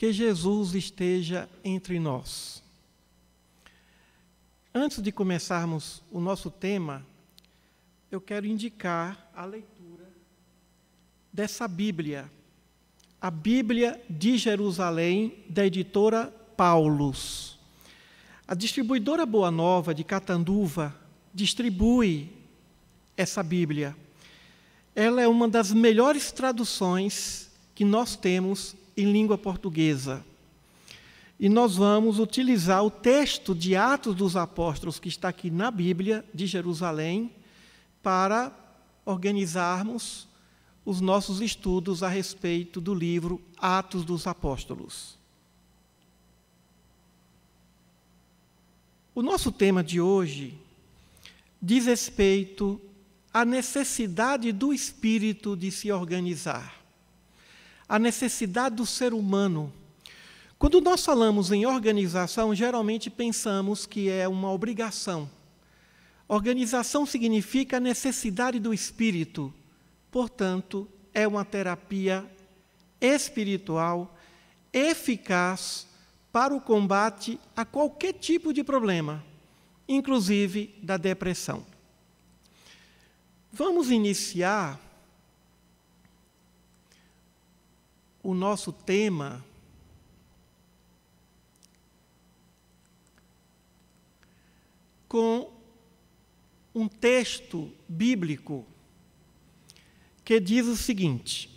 Que Jesus esteja entre nós. Antes de começarmos o nosso tema, eu quero indicar a leitura dessa Bíblia, a Bíblia de Jerusalém, da editora Paulus. A distribuidora Boa Nova de Catanduva distribui essa Bíblia. Ela é uma das melhores traduções que nós temos em língua portuguesa. E nós vamos utilizar o texto de Atos dos Apóstolos, que está aqui na Bíblia de Jerusalém, para organizarmos os nossos estudos a respeito do livro Atos dos Apóstolos. O nosso tema de hoje diz respeito à necessidade do espírito de se organizar, a necessidade do ser humano. Quando nós falamos em organização, geralmente pensamos que é uma obrigação. Organização significa a necessidade do espírito, portanto, é uma terapia espiritual eficaz para o combate a qualquer tipo de problema, inclusive da depressão. Vamos iniciar o nosso tema com um texto bíblico que diz o seguinte: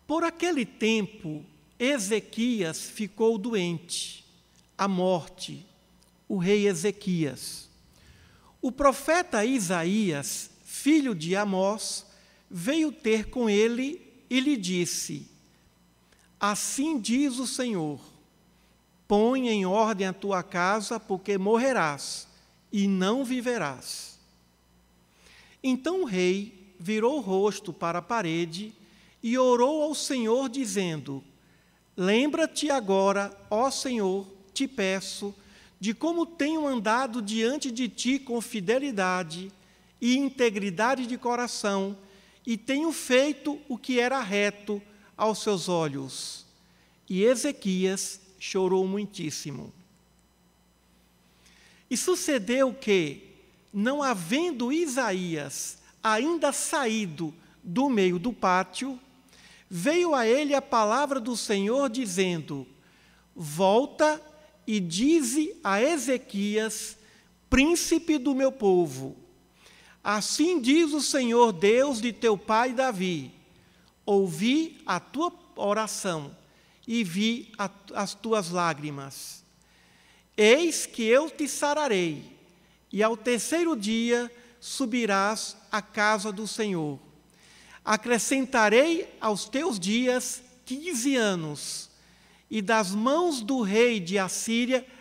por aquele tempo, Ezequias ficou doente, a morte, o rei Ezequias. O profeta Isaías, filho de Amós, veio ter com ele e lhe disse: assim diz o Senhor, põe em ordem a tua casa, porque morrerás e não viverás. Então o rei virou o rosto para a parede e orou ao Senhor, dizendo: lembra-te agora, ó Senhor, te peço, de como tenho andado diante de ti com fidelidade e integridade de coração, e tenho feito o que era reto aos seus olhos. E Ezequias chorou muitíssimo. E sucedeu que, não havendo Isaías ainda saído do meio do pátio, veio a ele a palavra do Senhor, dizendo: volta e dize a Ezequias, príncipe do meu povo: assim diz o Senhor Deus de teu pai Davi, ouvi a tua oração e vi as tuas lágrimas. Eis que eu te sararei, e ao terceiro dia subirás à casa do Senhor. Acrescentarei aos teus dias 15 anos, e das mãos do rei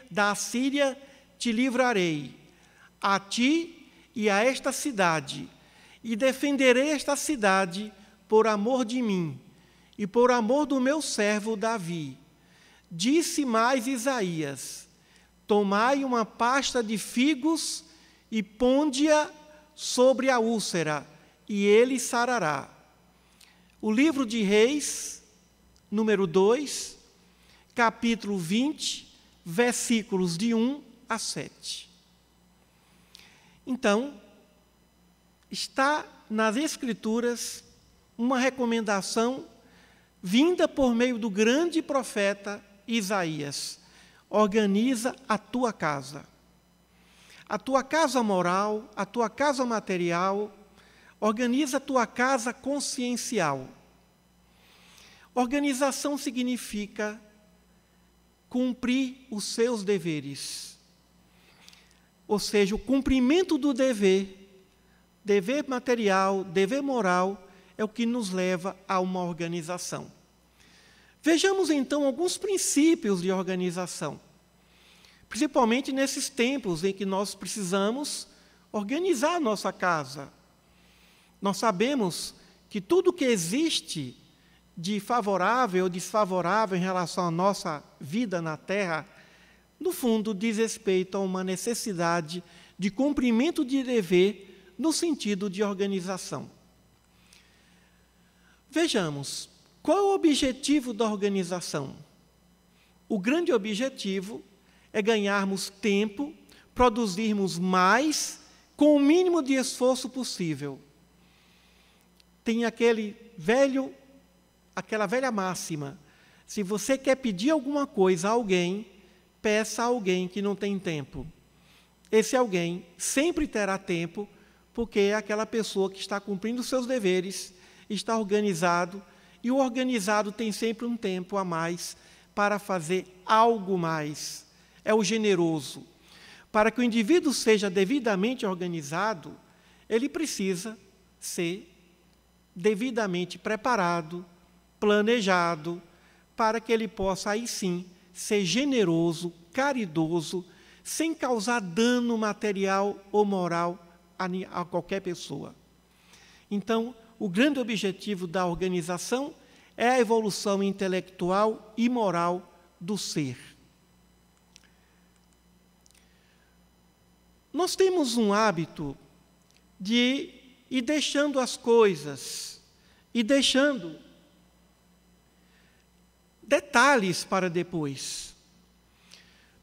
da Assíria te livrarei, a ti e a esta cidade, e defenderei esta cidade por amor de mim, e por amor do meu servo Davi. Disse mais Isaías: tomai uma pasta de figos e ponde-a sobre a úlcera, e ele sarará. O livro de Reis, número 2, capítulo 20, versículos de 1 a 7. Então, está nas Escrituras uma recomendação vinda por meio do grande profeta Isaías: organiza a tua casa moral, a tua casa material, organiza a tua casa consciencial. Organização significa cumprir os seus deveres, ou seja, o cumprimento do dever material, dever moral, é o que nos leva a uma organização. Vejamos então alguns princípios de organização, principalmente nesses tempos em que nós precisamos organizar a nossa casa. Nós sabemos que tudo que existe de favorável ou desfavorável em relação à nossa vida na Terra, no fundo, diz respeito a uma necessidade de cumprimento de dever no sentido de organização. Vejamos, qual é o objetivo da organização? O grande objetivo é ganharmos tempo, produzirmos mais, com o mínimo de esforço possível. Tem aquela velha máxima: se você quer pedir alguma coisa a alguém, peça a alguém que não tem tempo. Esse alguém sempre terá tempo, porque é aquela pessoa que está cumprindo os seus deveres, está organizado, e o organizado tem sempre um tempo a mais para fazer algo mais. É o generoso. Para que o indivíduo seja devidamente organizado, ele precisa ser devidamente preparado, planejado, para que ele possa, aí sim, ser generoso, caridoso, sem causar dano material ou moral a qualquer pessoa. Então, o grande objetivo da organização é a evolução intelectual e moral do ser. Nós temos um hábito de ir deixando as coisas, e deixando detalhes para depois.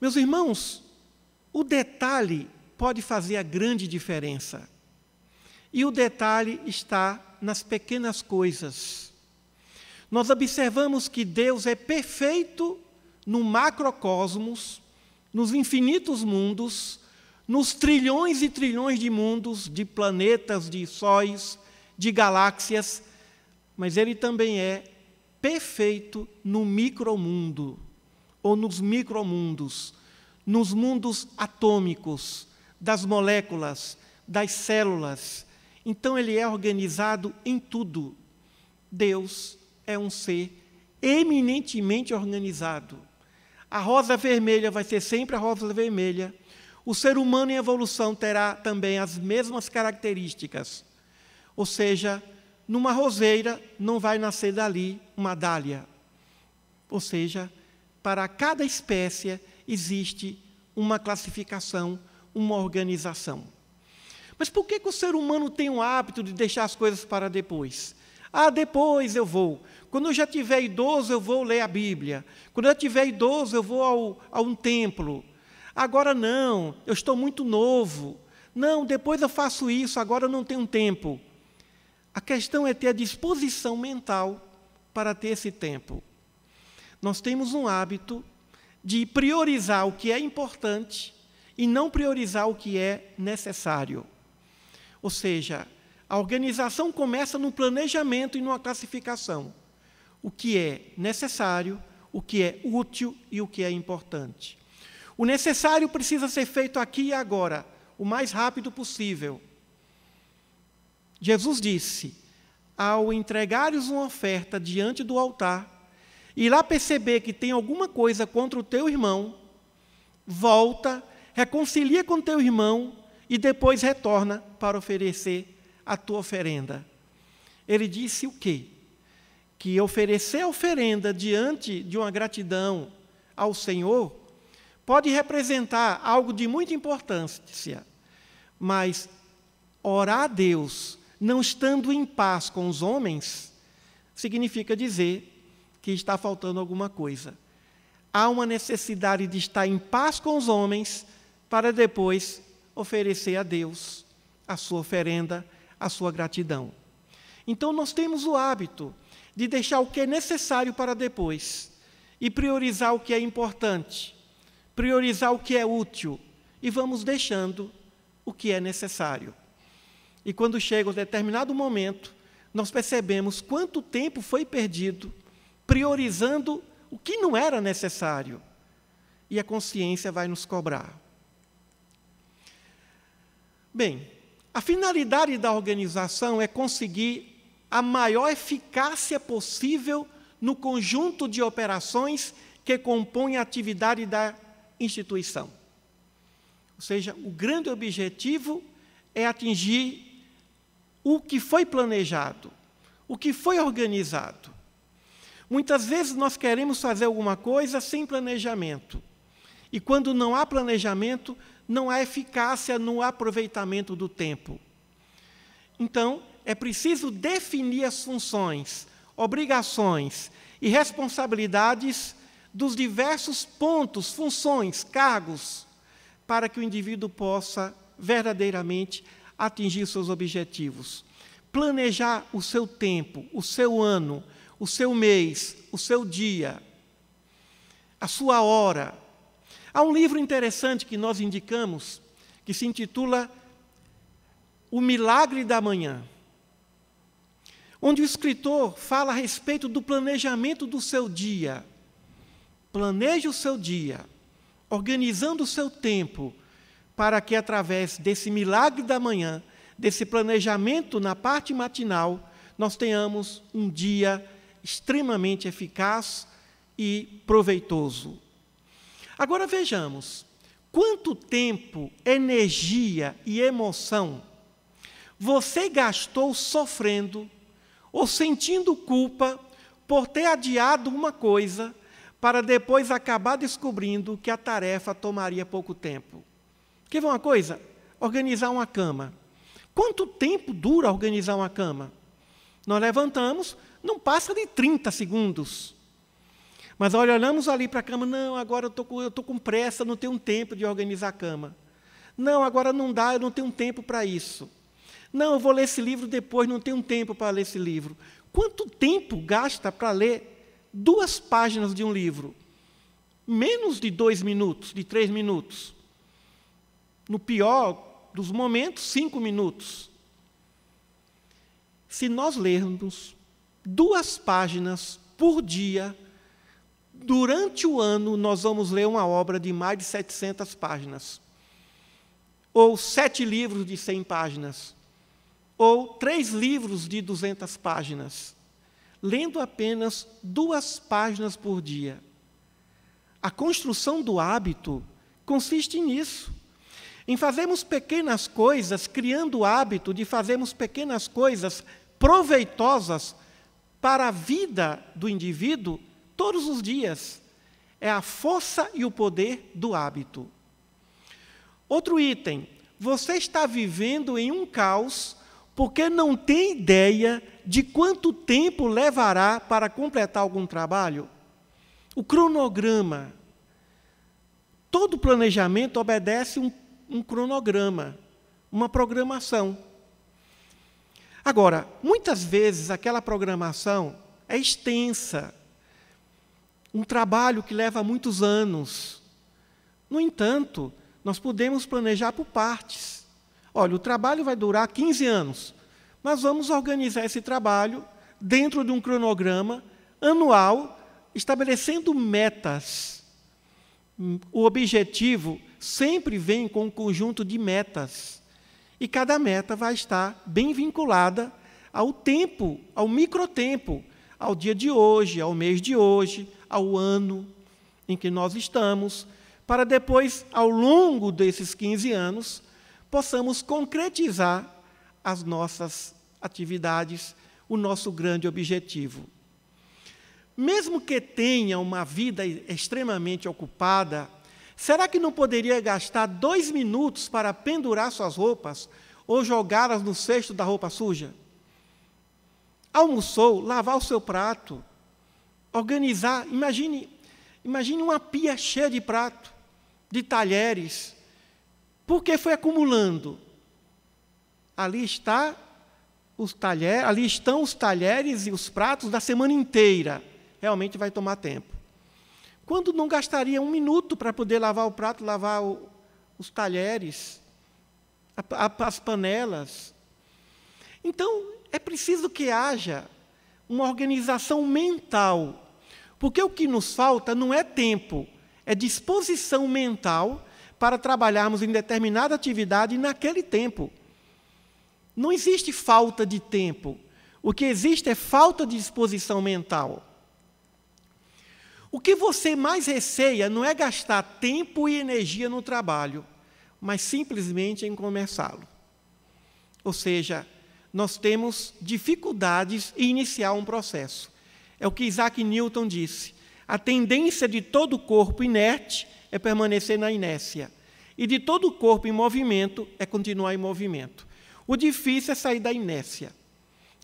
Meus irmãos, o detalhe pode fazer a grande diferença. E o detalhe está nas pequenas coisas. Nós observamos que Deus é perfeito no macrocosmos, nos infinitos mundos, nos trilhões e trilhões de mundos, de planetas, de sóis, de galáxias, mas Ele também é perfeito no micromundo, ou nos micromundos, nos mundos atômicos, das moléculas, das células. Então, Ele é organizado em tudo. Deus é um ser eminentemente organizado. A rosa vermelha vai ser sempre a rosa vermelha. O ser humano em evolução terá também as mesmas características. Ou seja, numa roseira não vai nascer dali uma dália. Ou seja, para cada espécie existe uma classificação, uma organização. Mas por que o ser humano tem o hábito de deixar as coisas para depois? Depois eu vou. Quando eu já estiver idoso, eu vou ler a Bíblia. Quando eu estiver idoso, eu vou a um templo. Agora não, eu estou muito novo. Não, depois eu faço isso, agora eu não tenho tempo. A questão é ter a disposição mental para ter esse tempo. Nós temos um hábito de priorizar o que é importante e não priorizar o que é necessário. Ou seja, a organização começa no planejamento e numa classificação. O que é necessário, o que é útil e o que é importante. O necessário precisa ser feito aqui e agora, o mais rápido possível. Jesus disse: ao entregares uma oferta diante do altar, e lá perceber que tem alguma coisa contra o teu irmão, volta, reconcilia com teu irmão e depois retorna para oferecer a tua oferenda. Ele disse o quê? Que oferecer a oferenda diante de uma gratidão ao Senhor pode representar algo de muita importância, mas orar a Deus, não estando em paz com os homens, significa dizer que está faltando alguma coisa. Há uma necessidade de estar em paz com os homens para depois oferecer a Deus a sua oferenda, a sua gratidão. Então, nós temos o hábito de deixar o que é necessário para depois e priorizar o que é importante, priorizar o que é útil e vamos deixando o que é necessário. E quando chega um determinado momento, nós percebemos quanto tempo foi perdido priorizando o que não era necessário. E a consciência vai nos cobrar. Bem, a finalidade da organização é conseguir a maior eficácia possível no conjunto de operações que compõem a atividade da instituição. Ou seja, o grande objetivo é atingir o que foi planejado, o que foi organizado. Muitas vezes nós queremos fazer alguma coisa sem planejamento. E quando não há planejamento, não há eficácia no aproveitamento do tempo. Então, é preciso definir as funções, obrigações e responsabilidades dos diversos pontos, funções, cargos, para que o indivíduo possa verdadeiramente atingir seus objetivos. Planejar o seu tempo, o seu ano, o seu mês, o seu dia, a sua hora. Há um livro interessante que nós indicamos, que se intitula O Milagre da Manhã, onde o escritor fala a respeito do planejamento do seu dia. Planeje o seu dia, organizando o seu tempo, para que, através desse milagre da manhã, desse planejamento na parte matinal, nós tenhamos um dia extremamente eficaz e proveitoso. Agora vejamos, quanto tempo, energia e emoção você gastou sofrendo ou sentindo culpa por ter adiado uma coisa para depois acabar descobrindo que a tarefa tomaria pouco tempo. Quer ver uma coisa? Organizar uma cama. Quanto tempo dura organizar uma cama? Nós levantamos, não passa de 30 segundos. Mas olhamos ali para a cama, não, agora eu estou com pressa, não tenho tempo de organizar a cama. Não, agora não dá, eu não tenho tempo para isso. Não, eu vou ler esse livro depois, não tenho tempo para ler esse livro. Quanto tempo gasta para ler 2 páginas de um livro? Menos de 2 minutos, de 3 minutos. No pior dos momentos, 5 minutos. Se nós lermos 2 páginas por dia, durante o ano nós vamos ler uma obra de mais de 700 páginas. Ou 7 livros de 100 páginas. Ou 3 livros de 200 páginas. Lendo apenas 2 páginas por dia. A construção do hábito consiste nisso. Em fazermos pequenas coisas, criando o hábito de fazermos pequenas coisas proveitosas para a vida do indivíduo todos os dias. É a força e o poder do hábito. Outro item, você está vivendo em um caos porque não tem ideia de quanto tempo levará para completar algum trabalho? O cronograma. Todo planejamento obedece um cronograma, uma programação. Agora, muitas vezes aquela programação é extensa, um trabalho que leva muitos anos. No entanto, nós podemos planejar por partes. Olha, o trabalho vai durar 15 anos. Nós vamos organizar esse trabalho dentro de um cronograma anual, estabelecendo metas. O objetivo sempre vem com um conjunto de metas. E cada meta vai estar bem vinculada ao tempo, ao microtempo, ao dia de hoje, ao mês de hoje, ao ano em que nós estamos, para depois, ao longo desses 15 anos, possamos concretizar as nossas atividades, o nosso grande objetivo. Mesmo que tenha uma vida extremamente ocupada, será que não poderia gastar 2 minutos para pendurar suas roupas ou jogá-las no cesto da roupa suja? Almoçou, lavar o seu prato, organizar, imagine uma pia cheia de prato, de talheres, porque foi acumulando. Ali estão os talheres e os pratos da semana inteira. Realmente vai tomar tempo. Quando não gastaria 1 minuto para poder lavar o prato, lavar os talheres, as panelas. Então, é preciso que haja uma organização mental, porque o que nos falta não é tempo, é disposição mental para trabalharmos em determinada atividade naquele tempo. Não existe falta de tempo. O que existe é falta de disposição mental. O que você mais receia não é gastar tempo e energia no trabalho, mas simplesmente em começá-lo. Ou seja, nós temos dificuldades em iniciar um processo. É o que Isaac Newton disse. A tendência de todo corpo inerte é permanecer na inércia. E de todo corpo em movimento é continuar em movimento. O difícil é sair da inércia.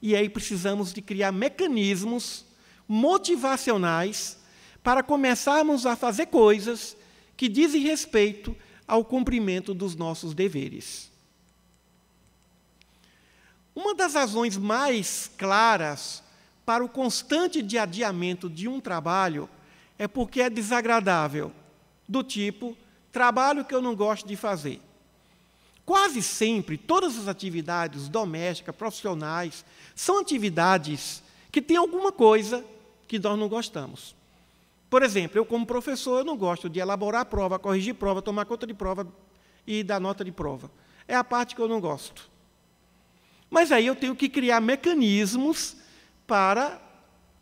E aí precisamos de criar mecanismos motivacionais para começarmos a fazer coisas que dizem respeito ao cumprimento dos nossos deveres. Uma das razões mais claras para o constante adiamento de um trabalho é porque é desagradável, do tipo, trabalho que eu não gosto de fazer. Quase sempre, todas as atividades domésticas, profissionais, são atividades que têm alguma coisa que nós não gostamos. Por exemplo, eu como professor, eu não gosto de elaborar prova, corrigir prova, tomar conta de prova e dar nota de prova. É a parte que eu não gosto. Mas aí eu tenho que criar mecanismos para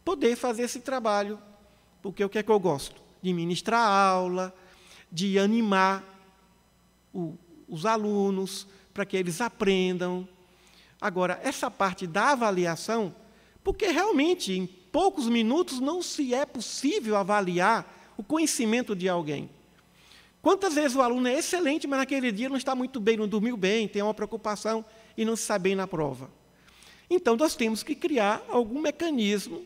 poder fazer esse trabalho. Porque o que é que eu gosto? De ministrar aula, de animar os alunos para que eles aprendam. Agora, essa parte da avaliação, porque realmente em poucos minutos não se é possível avaliar o conhecimento de alguém. Quantas vezes o aluno é excelente, mas naquele dia não está muito bem, não dormiu bem, tem uma preocupação e não se sai bem na prova. Então, nós temos que criar algum mecanismo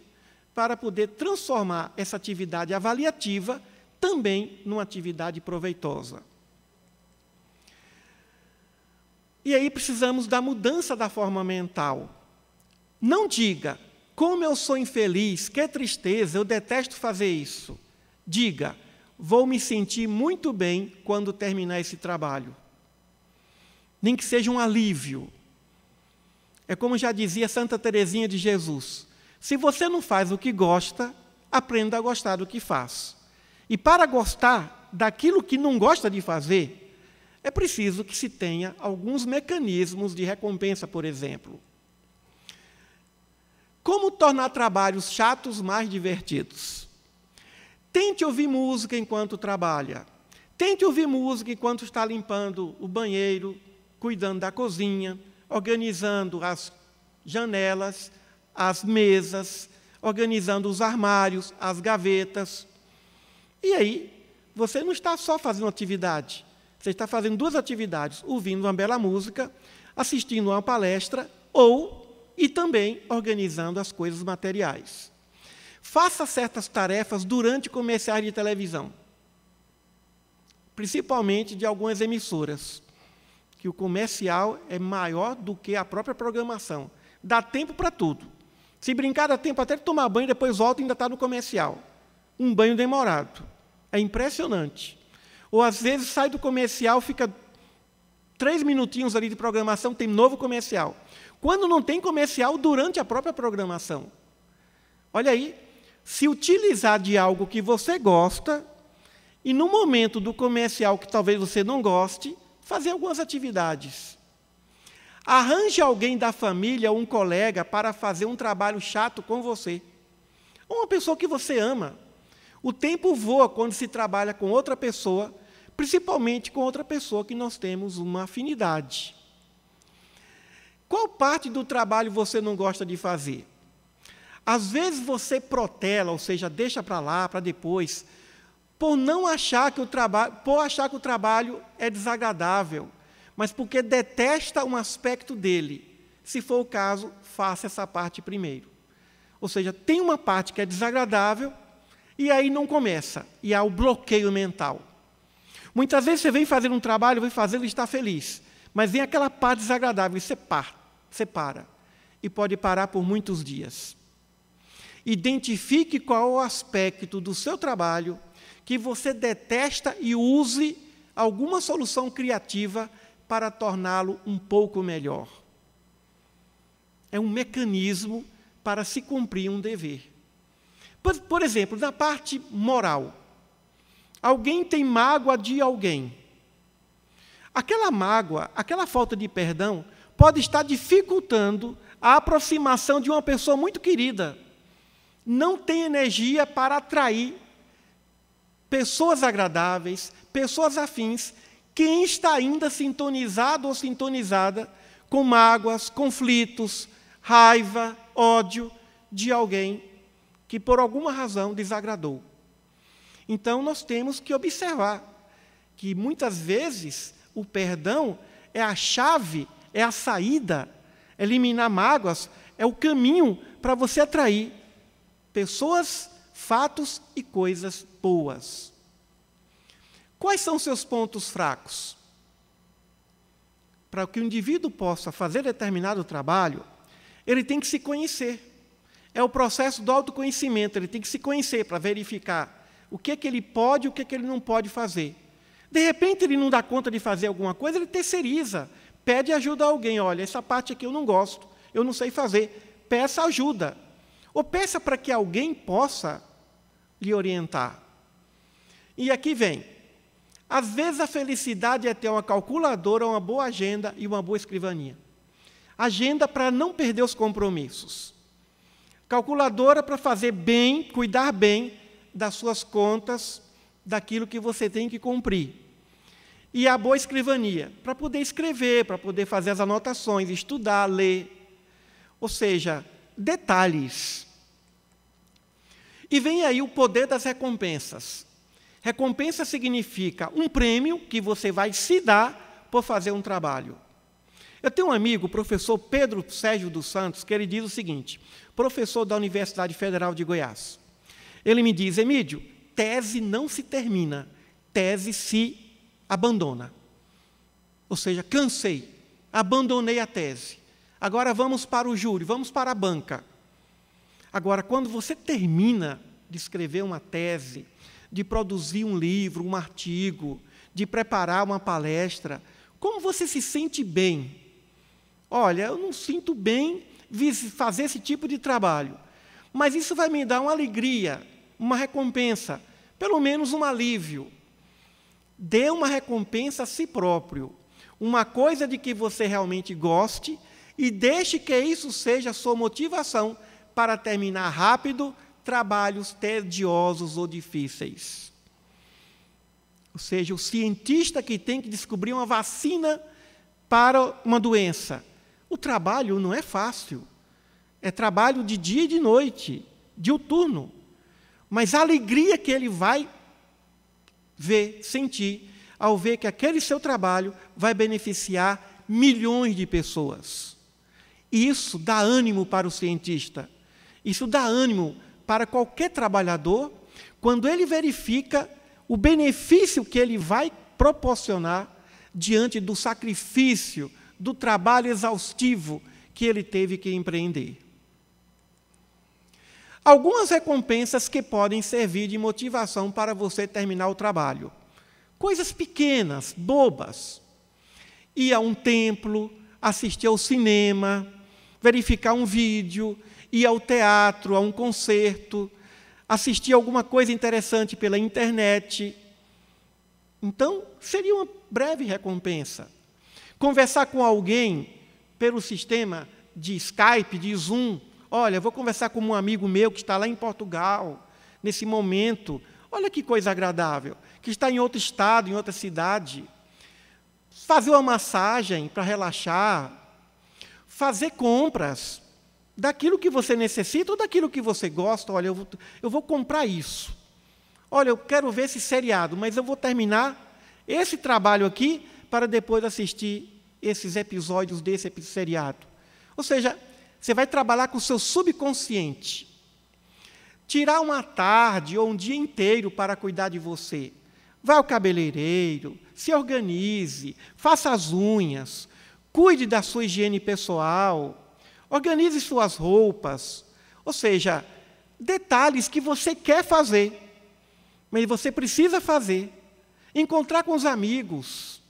para poder transformar essa atividade avaliativa também numa atividade proveitosa. E aí precisamos da mudança da forma mental. Não diga, como eu sou infeliz, que tristeza, eu detesto fazer isso. Diga, vou me sentir muito bem quando terminar esse trabalho. Nem que seja um alívio. É como já dizia Santa Teresinha de Jesus, se você não faz o que gosta, aprenda a gostar do que faz. E para gostar daquilo que não gosta de fazer, é preciso que se tenha alguns mecanismos de recompensa, por exemplo. Como tornar trabalhos chatos mais divertidos? Tente ouvir música enquanto trabalha. Tente ouvir música enquanto está limpando o banheiro, cuidando da cozinha, organizando as janelas, as mesas, organizando os armários, as gavetas. E aí, você não está só fazendo atividade, você está fazendo duas atividades, ouvindo uma bela música, assistindo a uma palestra e também organizando as coisas materiais. Faça certas tarefas durante comerciais de televisão, principalmente de algumas emissoras, que o comercial é maior do que a própria programação. Dá tempo para tudo. Se brincar, dá tempo até de tomar banho, depois volta e ainda está no comercial. Um banho demorado. É impressionante. Ou, às vezes, sai do comercial, fica 3 minutinhos ali de programação, tem novo comercial. Quando não tem comercial, durante a própria programação. Olha aí, se utilizar de algo que você gosta, e no momento do comercial que talvez você não goste, fazer algumas atividades. Arranje alguém da família ou um colega para fazer um trabalho chato com você. Ou uma pessoa que você ama. O tempo voa quando se trabalha com outra pessoa, principalmente com outra pessoa que nós temos uma afinidade. Qual parte do trabalho você não gosta de fazer? Às vezes você protela, ou seja, deixa para lá, para depois, por achar que o trabalho é desagradável, mas porque detesta um aspecto dele. Se for o caso, faça essa parte primeiro. Ou seja, tem uma parte que é desagradável, e aí não começa, e há o bloqueio mental. Muitas vezes você vem fazer um trabalho, vem fazê-lo e está feliz, mas vem aquela parte desagradável, e você para, e pode parar por muitos dias. Identifique qual é o aspecto do seu trabalho que você detesta e use alguma solução criativa para torná-lo um pouco melhor. É um mecanismo para se cumprir um dever. Por exemplo, na parte moral, alguém tem mágoa de alguém. Aquela mágoa, aquela falta de perdão, pode estar dificultando a aproximação de uma pessoa muito querida. Não tem energia para atrair pessoas agradáveis, pessoas afins, quem está ainda sintonizado ou sintonizada com mágoas, conflitos, raiva, ódio de alguém que por alguma razão desagradou. Então, nós temos que observar que, muitas vezes, o perdão é a chave, é a saída. Eliminar mágoas é o caminho para você atrair pessoas, fatos e coisas boas. Quais são os seus pontos fracos? Para que o indivíduo possa fazer determinado trabalho, ele tem que se conhecer. É o processo do autoconhecimento, ele tem que se conhecer para verificar o que ele pode e o que ele não pode fazer. De repente, ele não dá conta de fazer alguma coisa, ele terceiriza, pede ajuda a alguém. Olha, essa parte aqui eu não gosto, eu não sei fazer. Peça ajuda. Ou peça para que alguém possa lhe orientar. E aqui vem. Às vezes, a felicidade é ter uma calculadora, uma boa agenda e uma boa escrivaninha. Agenda para não perder os compromissos. Calculadora para fazer bem, cuidar bem das suas contas, daquilo que você tem que cumprir. E a boa escrivania, para poder escrever, para poder fazer as anotações, estudar, ler. Ou seja, detalhes. E vem aí o poder das recompensas. Recompensa significa um prêmio que você vai se dar por fazer um trabalho. Eu tenho um amigo, o professor Pedro Sérgio dos Santos, que ele diz o seguinte, professor da Universidade Federal de Goiás. Ele me diz, Emídio, tese não se termina, tese se abandona. Ou seja, cansei, abandonei a tese. Agora vamos para o júri, vamos para a banca. Agora, quando você termina de escrever uma tese, de produzir um livro, um artigo, de preparar uma palestra, como você se sente bem? Olha, eu não sinto bem fazer esse tipo de trabalho, mas isso vai me dar uma alegria, uma recompensa, pelo menos um alívio. Dê uma recompensa a si próprio, uma coisa de que você realmente goste e deixe que isso seja a sua motivação para terminar rápido trabalhos tediosos ou difíceis. Ou seja, o cientista que tem que descobrir uma vacina para uma doença. O trabalho não é fácil. É trabalho de dia e de noite, diuturno. Mas a alegria que ele vai ver, sentir, ao ver que aquele seu trabalho vai beneficiar milhões de pessoas. E isso dá ânimo para o cientista. Isso dá ânimo para qualquer trabalhador, quando ele verifica o benefício que ele vai proporcionar diante do sacrifício, do trabalho exaustivo que ele teve que empreender. Algumas recompensas que podem servir de motivação para você terminar o trabalho. Coisas pequenas, bobas. Ir a um templo, assistir ao cinema, verificar um vídeo, ir ao teatro, a um concerto, assistir alguma coisa interessante pela internet. Então, seria uma breve recompensa. Conversar com alguém pelo sistema de Skype, de Zoom. Olha, vou conversar com um amigo meu que está lá em Portugal, nesse momento. Olha que coisa agradável, que está em outro estado, em outra cidade. Fazer uma massagem para relaxar. Fazer compras daquilo que você necessita ou daquilo que você gosta. Olha, eu vou comprar isso. Olha, eu quero ver esse seriado, mas eu vou terminar esse trabalho aqui para depois assistir esses episódios desse seriado. Ou seja, você vai trabalhar com o seu subconsciente. Tirar uma tarde ou um dia inteiro para cuidar de você. Vá ao cabeleireiro, se organize, faça as unhas, cuide da sua higiene pessoal, organize suas roupas. Ou seja, detalhes que você quer fazer, mas você precisa fazer. Encontrar com os amigos.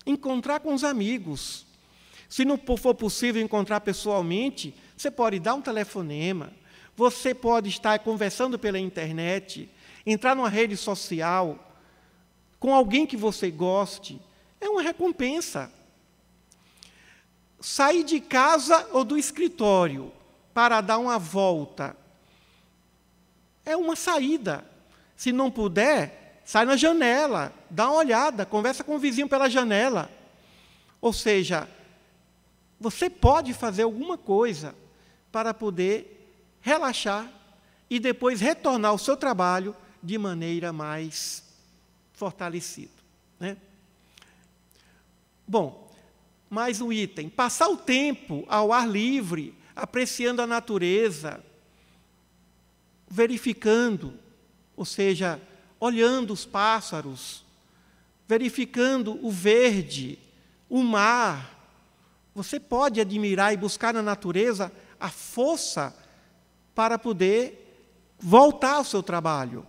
Encontrar com os amigos. Se não for possível encontrar pessoalmente, você pode dar um telefonema, você pode estar conversando pela internet, entrar numa rede social, com alguém que você goste. É uma recompensa. Sair de casa ou do escritório para dar uma volta é uma saída. Se não puder, sai na janela, dá uma olhada, conversa com o vizinho pela janela. Ou seja, você pode fazer alguma coisa para poder relaxar e depois retornar ao seu trabalho de maneira mais fortalecida, né? Bom, mais um item. Passar o tempo ao ar livre, apreciando a natureza, verificando, ou seja, olhando os pássaros, verificando o verde, o mar. Você pode admirar e buscar na natureza a força para poder voltar ao seu trabalho.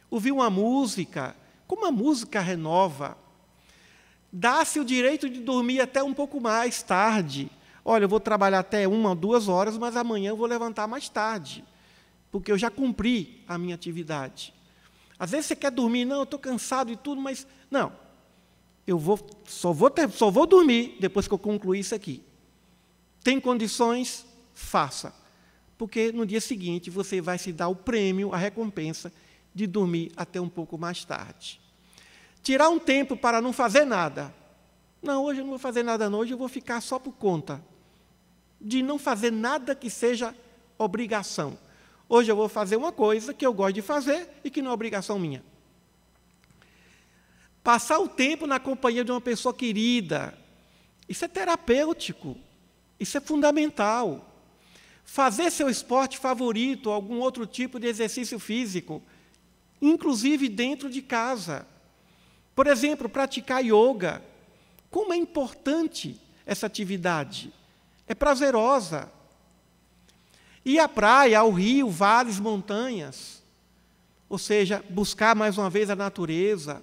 Ouvir uma música, como a música renova. Dá-se o direito de dormir até um pouco mais tarde. Olha, eu vou trabalhar até 1 ou 2 horas, mas amanhã eu vou levantar mais tarde, porque eu já cumpri a minha atividade. Às vezes você quer dormir, não, eu estou cansado e tudo, mas não. Só vou dormir depois que eu concluir isso aqui. Tem condições? Faça. Porque no dia seguinte você vai se dar o prêmio, a recompensa de dormir até um pouco mais tarde. Tirar um tempo para não fazer nada. Não, hoje eu não vou fazer nada, não. Hoje eu vou ficar só por conta de não fazer nada que seja obrigação. Hoje eu vou fazer uma coisa que eu gosto de fazer e que não é obrigação minha. Passar o tempo na companhia de uma pessoa querida. Isso é terapêutico. Isso é fundamental. Fazer seu esporte favorito, algum outro tipo de exercício físico, inclusive dentro de casa. Por exemplo, praticar yoga. Como é importante essa atividade. É prazerosa. Ir à praia, ao rio, vales, montanhas. Ou seja, buscar mais uma vez a natureza.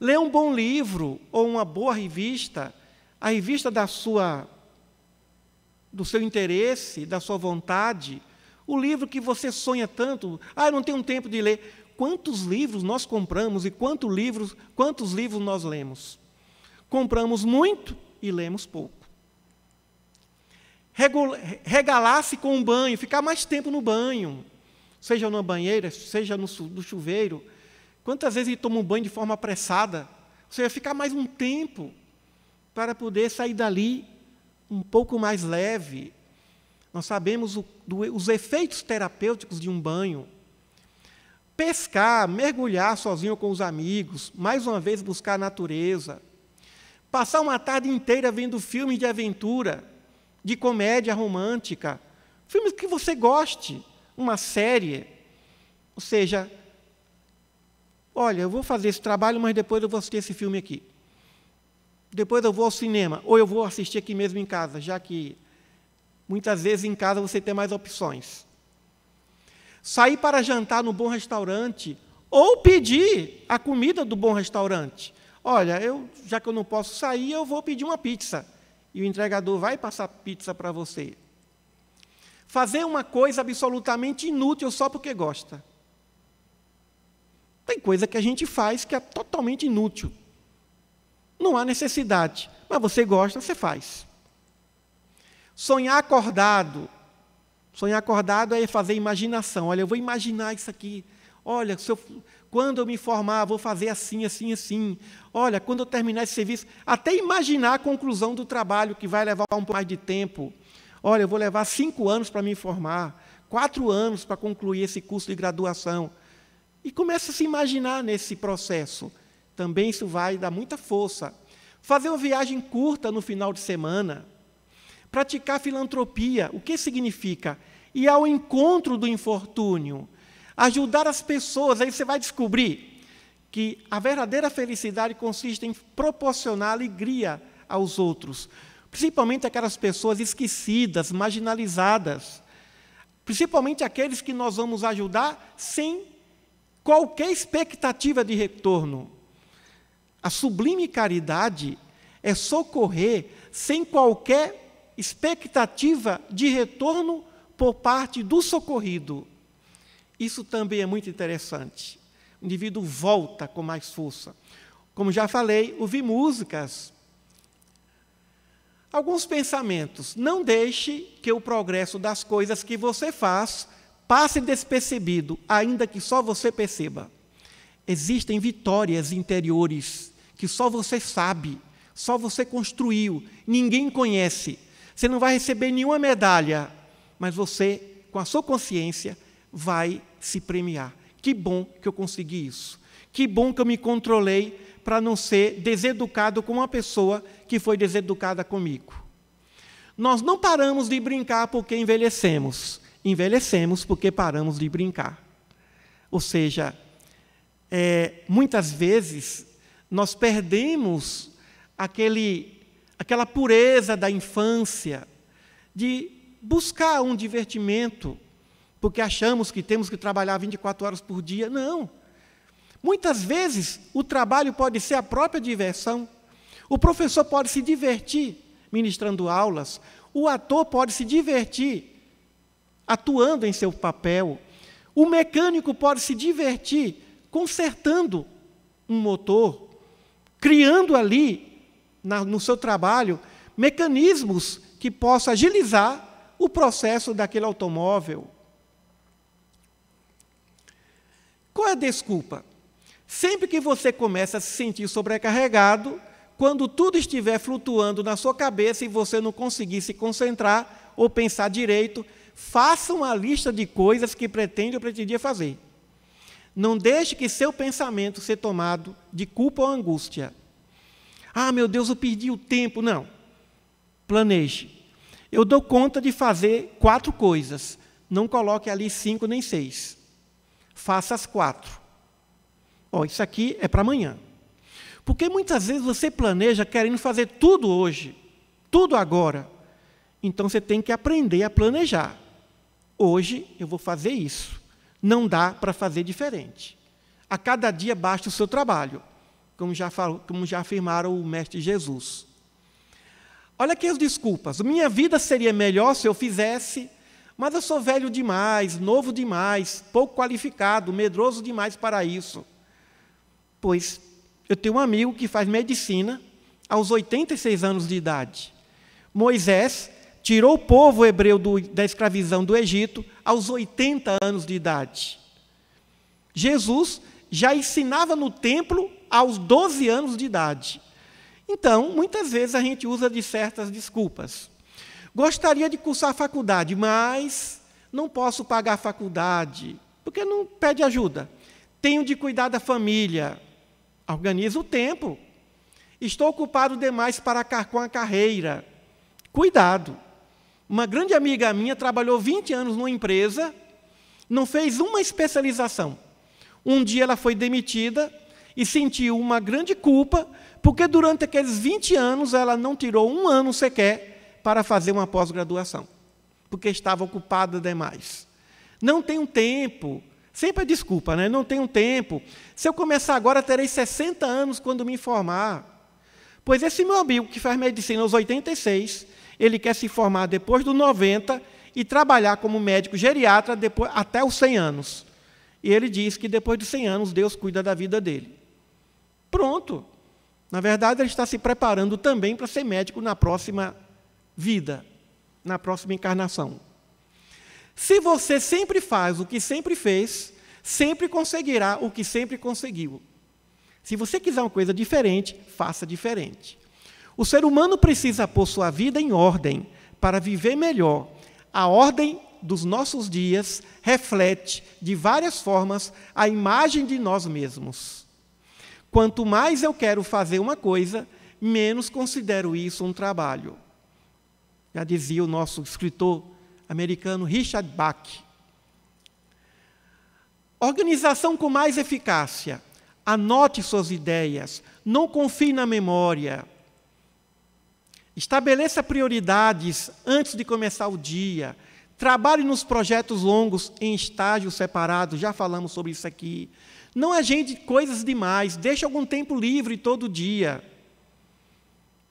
Ler um bom livro ou uma boa revista, a revista do seu interesse, da sua vontade, o livro que você sonha tanto. Eu não tenho tempo de ler. Quantos livros nós compramos e quantos livros nós lemos? Compramos muito e lemos pouco. Regalar-se com um banho, ficar mais tempo no banho, seja na banheira, seja no chuveiro. Quantas vezes ele toma um banho de forma apressada? Você vai ficar mais um tempo para poder sair dali um pouco mais leve. Nós sabemos os efeitos terapêuticos de um banho. Pescar, mergulhar sozinho com os amigos, mais uma vez buscar a natureza. Passar uma tarde inteira vendo filmes de aventura, de comédia romântica, filmes que você goste, uma série. Ou seja, olha, eu vou fazer esse trabalho, mas depois eu vou assistir esse filme aqui. Depois eu vou ao cinema, ou eu vou assistir aqui mesmo em casa, já que muitas vezes em casa você tem mais opções. Sair para jantar no bom restaurante, ou pedir a comida do bom restaurante. Olha, já que eu não posso sair, eu vou pedir uma pizza. E o entregador vai passar pizza para você. Fazer uma coisa absolutamente inútil só porque gosta. Tem coisa que a gente faz que é totalmente inútil. Não há necessidade, mas você gosta, você faz. Sonhar acordado. Sonhar acordado é fazer imaginação. Olha, eu vou imaginar isso aqui. Olha, quando eu me formar, vou fazer assim, assim, assim. Olha, quando eu terminar esse serviço, até imaginar a conclusão do trabalho, que vai levar um pouco mais de tempo. Olha, eu vou levar 5 anos para me formar, 4 anos para concluir esse curso de graduação. E começa a se imaginar nesse processo. Também isso vai dar muita força. Fazer uma viagem curta no final de semana. Praticar filantropia. O que significa? Ir ao encontro do infortúnio. Ajudar as pessoas. Aí você vai descobrir que a verdadeira felicidade consiste em proporcionar alegria aos outros. Principalmente aquelas pessoas esquecidas, marginalizadas. Principalmente aqueles que nós vamos ajudar sem qualquer expectativa de retorno. A sublime caridade é socorrer sem qualquer expectativa de retorno por parte do socorrido. Isso também é muito interessante. O indivíduo volta com mais força. Como já falei, ouvir músicas. Alguns pensamentos. Não deixe que o progresso das coisas que você faz passe despercebido, ainda que só você perceba. Existem vitórias interiores que só você sabe, só você construiu, ninguém conhece. Você não vai receber nenhuma medalha, mas você, com a sua consciência, vai se premiar. Que bom que eu consegui isso. Que bom que eu me controlei para não ser deseducado com uma pessoa que foi deseducada comigo. Nós não paramos de brincar porque envelhecemos. Envelhecemos porque paramos de brincar. Ou seja, muitas vezes nós perdemos aquela pureza da infância, de buscar um divertimento, porque achamos que temos que trabalhar 24 horas por dia. Não. Muitas vezes, o trabalho pode ser a própria diversão. O professor pode se divertir ministrando aulas. O ator pode se divertir atuando em seu papel. O mecânico pode se divertir consertando um motor, criando ali, no seu trabalho, mecanismos que possam agilizar o processo daquele automóvel. Qual é a desculpa? Sempre que você começa a se sentir sobrecarregado, quando tudo estiver flutuando na sua cabeça e você não conseguir se concentrar ou pensar direito, faça uma lista de coisas que pretende ou pretendia fazer. Não deixe que seu pensamento seja tomado de culpa ou angústia. Ah, meu Deus, eu perdi o tempo. Não. Planeje. Eu dou conta de fazer 4 coisas. Não coloque ali 5 nem 6. Faça as 4. Isso aqui é para amanhã. Porque muitas vezes você planeja querendo fazer tudo hoje, tudo agora. Então você tem que aprender a planejar. Hoje eu vou fazer isso. Não dá para fazer diferente. A cada dia basta o seu trabalho, como já afirmaram o Mestre Jesus. Olha aqui as desculpas. Minha vida seria melhor se eu fizesse, mas eu sou velho demais, novo demais, pouco qualificado, medroso demais para isso. Pois eu tenho um amigo que faz medicina aos 86 anos de idade. Moisés tirou o povo hebreu da escravidão do Egito aos 80 anos de idade. Jesus já ensinava no templo aos 12 anos de idade. Então, muitas vezes a gente usa de certas desculpas. Gostaria de cursar a faculdade, mas não posso pagar a faculdade, porque não pede ajuda. Tenho de cuidar da família. Organiza o tempo. Estou ocupado demais com a carreira. Cuidado. Uma grande amiga minha trabalhou 20 anos numa empresa, não fez uma especialização. Um dia ela foi demitida e sentiu uma grande culpa, porque durante aqueles 20 anos ela não tirou um ano sequer para fazer uma pós-graduação, porque estava ocupada demais. Não tenho tempo. Sempre é desculpa, né? Não tenho tempo. Se eu começar agora, terei 60 anos quando me formar. Pois esse meu amigo que faz medicina aos 86, ele quer se formar depois dos 90 e trabalhar como médico geriatra até os 100 anos. E ele diz que depois dos 100 anos, Deus cuida da vida dele. Pronto. Na verdade, ele está se preparando também para ser médico na próxima vida, na próxima encarnação. Se você sempre faz o que sempre fez, sempre conseguirá o que sempre conseguiu. Se você quiser uma coisa diferente, faça diferente. O ser humano precisa pôr sua vida em ordem para viver melhor. A ordem dos nossos dias reflete, de várias formas, a imagem de nós mesmos. Quanto mais eu quero fazer uma coisa, menos considero isso um trabalho. Já dizia o nosso escritor americano Richard Bach. Organização com mais eficácia. Anote suas ideias. Não confie na memória. Estabeleça prioridades antes de começar o dia. Trabalhe nos projetos longos em estágios separados. Já falamos sobre isso aqui. Não agende coisas demais. Deixe algum tempo livre todo dia.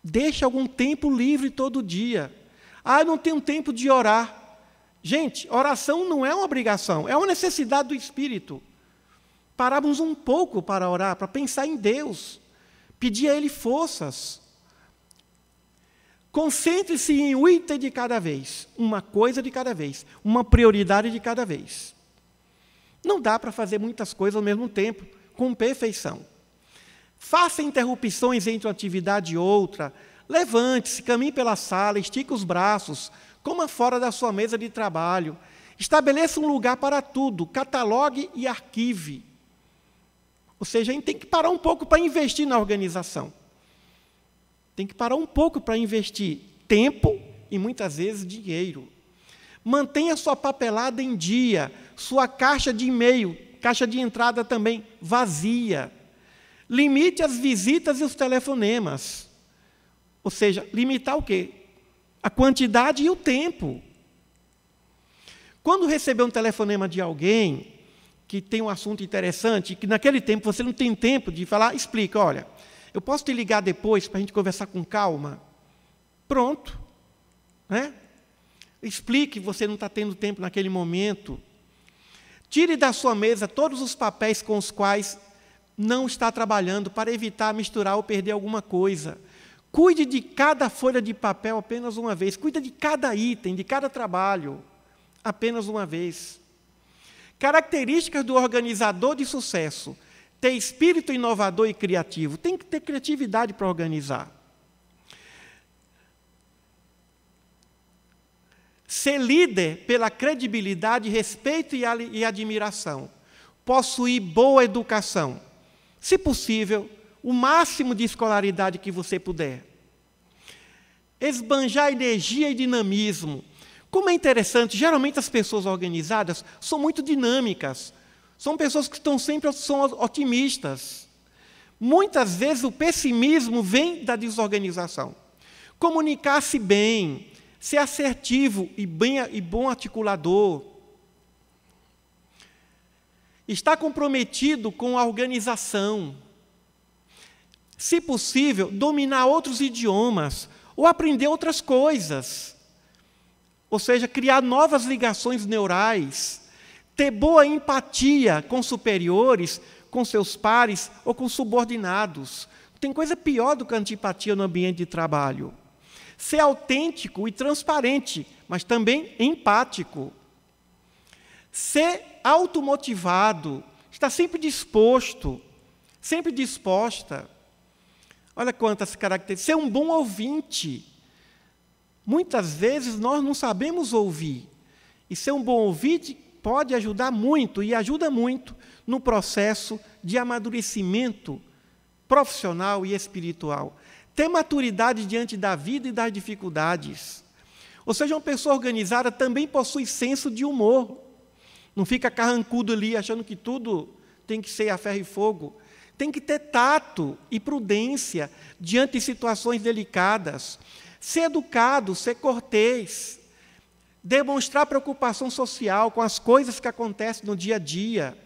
Deixe algum tempo livre todo dia. Eu não tenho tempo de orar. Gente, oração não é uma obrigação, é uma necessidade do Espírito. Pararmos um pouco para orar, para pensar em Deus, pedir a Ele forças. Concentre-se em um item de cada vez, uma coisa de cada vez, uma prioridade de cada vez. Não dá para fazer muitas coisas ao mesmo tempo, com perfeição. Faça interrupções entre uma atividade e outra. Levante-se, caminhe pela sala, estique os braços, coma fora da sua mesa de trabalho. Estabeleça um lugar para tudo, catalogue e arquive. Ou seja, a gente tem que parar um pouco para investir na organização. Tem que parar um pouco para investir tempo e muitas vezes dinheiro. Mantenha sua papelada em dia, sua caixa de e-mail, caixa de entrada também vazia. Limite as visitas e os telefonemas. Ou seja, limitar o quê? A quantidade e o tempo. Quando receber um telefonema de alguém que tem um assunto interessante, que naquele tempo você não tem tempo de falar, explica, olha, eu posso te ligar depois para a gente conversar com calma? Pronto. Né? Explique que você não está tendo tempo naquele momento. Tire da sua mesa todos os papéis com os quais não está trabalhando, para evitar misturar ou perder alguma coisa. Cuide de cada folha de papel apenas uma vez. Cuide de cada item, de cada trabalho, apenas uma vez. Características do organizador de sucesso: ter espírito inovador e criativo. Tem que ter criatividade para organizar. Ser líder pela credibilidade, respeito e admiração. Possuir boa educação. Se possível, o máximo de escolaridade que você puder. Esbanjar energia e dinamismo. Como é interessante, geralmente as pessoas organizadas são muito dinâmicas. São pessoas que são otimistas. Muitas vezes o pessimismo vem da desorganização. Comunicar-se bem, ser assertivo e bom articulador. Estar comprometido com a organização. Se possível, dominar outros idiomas ou aprender outras coisas. Ou seja, criar novas ligações neurais, ter boa empatia com superiores, com seus pares ou com subordinados. Tem coisa pior do que a antipatia no ambiente de trabalho. Ser autêntico e transparente, mas também empático. Ser automotivado, estar sempre disposto, sempre disposta. Olha quantas características. Ser um bom ouvinte. Muitas vezes nós não sabemos ouvir. E ser um bom ouvinte pode ajudar muito, e ajuda muito, no processo de amadurecimento profissional e espiritual. Ter maturidade diante da vida e das dificuldades. Ou seja, uma pessoa organizada também possui senso de humor. Não fica carrancudo ali, achando que tudo tem que ser a ferro e fogo. Tem que ter tato e prudência diante de situações delicadas. Ser educado, ser cortês. Demonstrar preocupação social com as coisas que acontecem no dia a dia.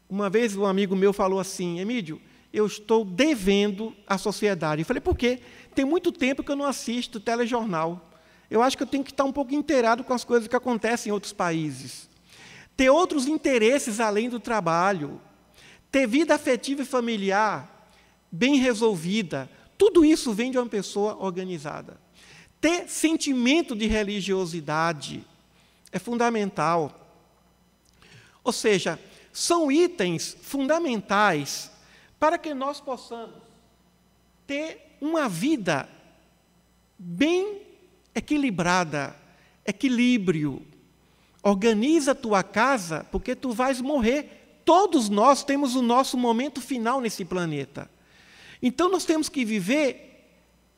Uma vez um amigo meu falou assim: Emídio, eu estou devendo à sociedade. Eu falei, por quê? Tem muito tempo que eu não assisto telejornal. Eu acho que eu tenho que estar um pouco inteirado com as coisas que acontecem em outros países. Ter outros interesses além do trabalho. Ter vida afetiva e familiar bem resolvida. Tudo isso vem de uma pessoa organizada. Ter sentimento de religiosidade é fundamental. Ou seja, são itens fundamentais para que nós possamos ter uma vida bem equilibrada, equilíbrio. Organiza a tua casa, porque tu vais morrer. Todos nós temos o nosso momento final nesse planeta. Então, nós temos que viver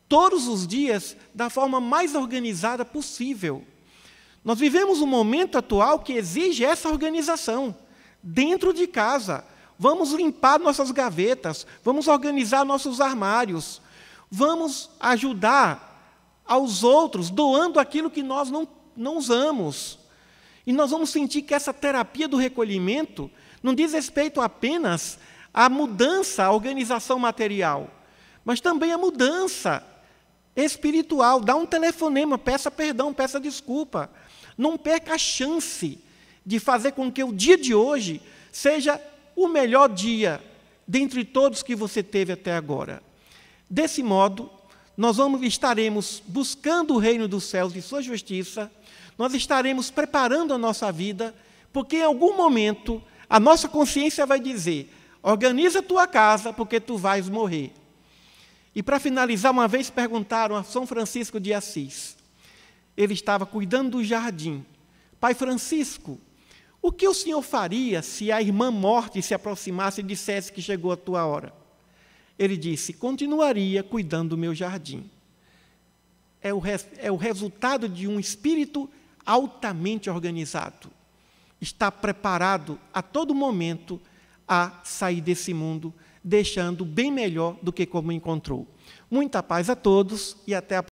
todos os dias da forma mais organizada possível. Nós vivemos um momento atual que exige essa organização. Dentro de casa, vamos limpar nossas gavetas, vamos organizar nossos armários, vamos ajudar aos outros, doando aquilo que nós não usamos. E nós vamos sentir que essa terapia do recolhimento não diz respeito apenas à mudança, à organização material, mas também à mudança espiritual. Dá um telefonema, peça perdão, peça desculpa. Não perca a chance de fazer com que o dia de hoje seja o melhor dia dentre todos que você teve até agora. Desse modo, nós estaremos buscando o reino dos céus e sua justiça, nós estaremos preparando a nossa vida, porque em algum momento a nossa consciência vai dizer: organiza a tua casa, porque tu vais morrer. E para finalizar, uma vez perguntaram a São Francisco de Assis, ele estava cuidando do jardim: Pai Francisco, o que o senhor faria se a irmã morte se aproximasse e dissesse que chegou a tua hora? Ele disse: continuaria cuidando do meu jardim. é o resultado de um espírito altamente organizado. Está preparado a todo momento a sair desse mundo, deixando bem melhor do que como encontrou. Muita paz a todos e até a